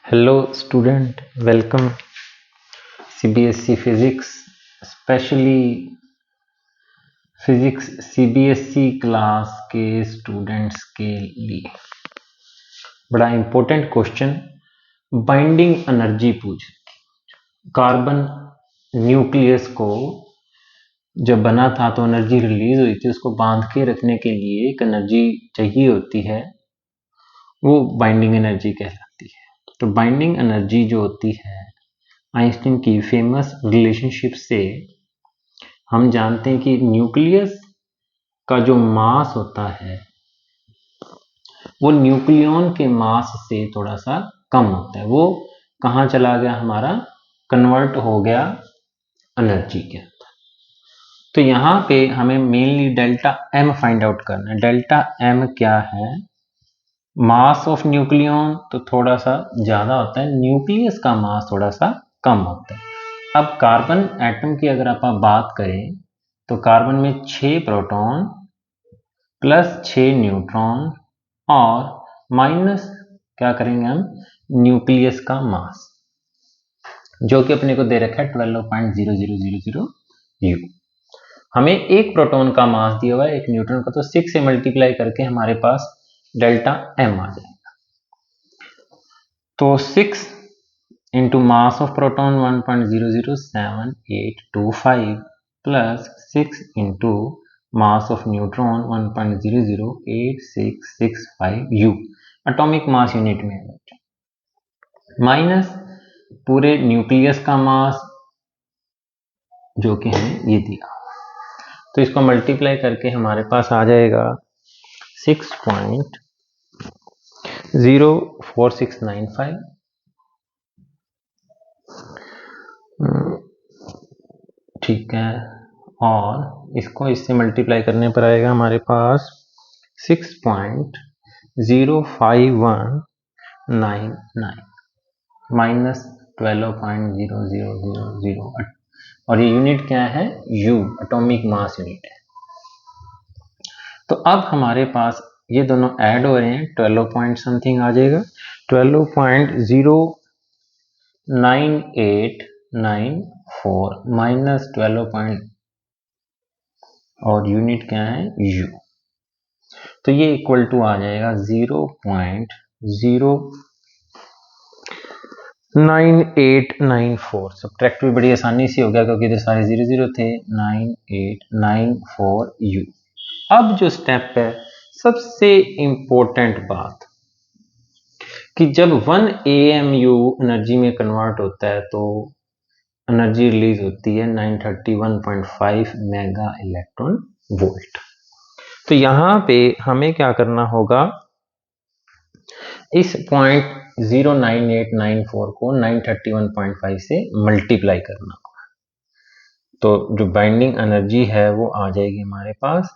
Hello student, welcome CBSE Physics, specially physics CBSE class के students के लिए बड़ा इंपॉर्टेंट क्वेश्चन बाइंडिंग एनर्जी पूछी थी। कार्बन न्यूक्लियस को जब बना था तो एनर्जी रिलीज हुई थी, उसको बांध के रखने के लिए एक एनर्जी चाहिए होती है, वो बाइंडिंग एनर्जी कहलाती है। तो बाइंडिंग एनर्जी जो होती है आइंस्टीन की फेमस रिलेशनशिप से हम जानते हैं कि न्यूक्लियस का जो मास होता है वो न्यूक्लियन के मास से थोड़ा सा कम होता है। वो कहाँ चला गया, हमारा कन्वर्ट हो गया एनर्जी के अंदर। तो यहाँ पे हमें mainly delta M find out करना है। डेल्टा एम क्या है? मास ऑफ न्यूक्लियन तो थोड़ा सा ज़्यादा होता है, न्यूक्लियस का मास थोड़ा सा कम होता है। अब कार्बन एटम की अगर आप बात करें तो कार्बन में 6 प्रोटॉन प्लस 6 न्यूट्रॉन और माइनस क्या करेंगे हम, न्यूक्लियस का मास जो कि अपने को दे रखा है 12.0000 U। हमें एक प्रोटॉन का मास दिया हुआ है, एक न्यूट्रॉन का, तो 6 से मल्टीप्लाई करके हमारे पास डेल्टा एम आ जाएगा। तो 6 into mass of proton 1.007825 plus 6 into mass of neutron 1.008665 U atomic mass unit में है, माइनस पूरे न्यूक्लियस का मास जो कि हमें ये दिया। तो इसको मल्टीप्लाई करके हमारे पास आ जाएगा 6.04695। ठीक है, और इसको इससे मल्टीप्लाई करने पर आएगा हमारे पास 6.05199 माइनस 12.0000 और ये यूनिट क्या है, U एटॉमिक मास यूनिट है। तो अब हमारे पास ये दोनों ऐड हो रहे हैं, 12 पॉइंट समथिंग आ जाएगा, 12.09894 माइनस 12 और यूनिट क्या है, U। तो ये इक्वल टू आ जाएगा 0.09894। सब्ट्रैक्ट भी बड़ी आसानी से हो गया क्योंकि इधर सारे 00 थे। 9894 U। अब जो स्टेप है, सबसे इंपॉर्टेंट बात कि जब 1 AMU एनर्जी में कन्वर्ट होता है तो एनर्जी रिलीज होती है 931.5 मेगा इलेक्ट्रॉन वोल्ट। तो यहाँ पे हमें क्या करना होगा, इस 0.09894 को 931.5 से मल्टीप्लाई करना होगा। तो जो बाइंडिंग एनर्जी है वो आ जाएगी हमारे पास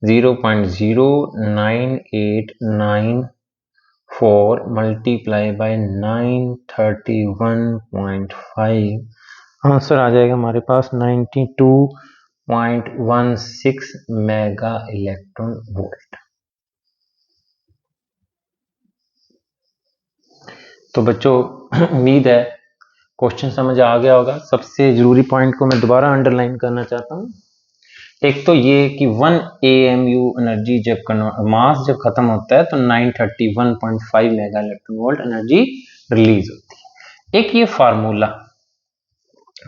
0.09894 मल्टीप्लाई बाय 931.5, आंसर आ जाएगा हमारे पास 92.16 मेगा इलेक्ट्रॉन वोल्ट। तो बच्चों उम्मीद है क्वेश्चन समझ आ गया होगा। सबसे जरूरी पॉइंट को मैं दोबारा अंडरलाइन करना चाहता हूँ। एक तो ये कि 1 AMU एनर्जी जब मास जब खत्म होता है तो 931.5 mega electron volt energy release होती है। एक ये फार्मूला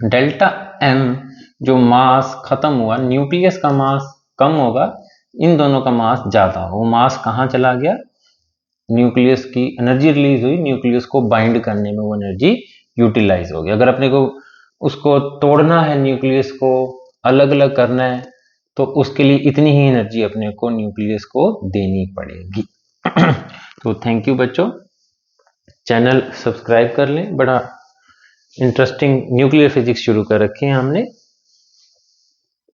डेल्टा एम, जो मास खत्म हुआ, न्यूक्लियस का मास कम होगा, इन दोनों का मास ज्यादा होगा। वो मास कहाँ चला गया, न्यूक्लियस की एनर्जी रिलीज हुई, न्यूक्लियस को बाइंड करने में वो एनर्जी यूटिलाइज हो गई। अगर अपने को उसको तोड़ना है, न्यूक्लियस को अलग अलग करना है, तो उसके लिए इतनी ही एनर्जी अपने को न्यूक्लियस को देनी पड़ेगी। तो थैंक यू बच्चों, चैनल सब्सक्राइब कर लें। बड़ा इंटरेस्टिंग न्यूक्लियर फिजिक्स शुरू कर रखी है हमने।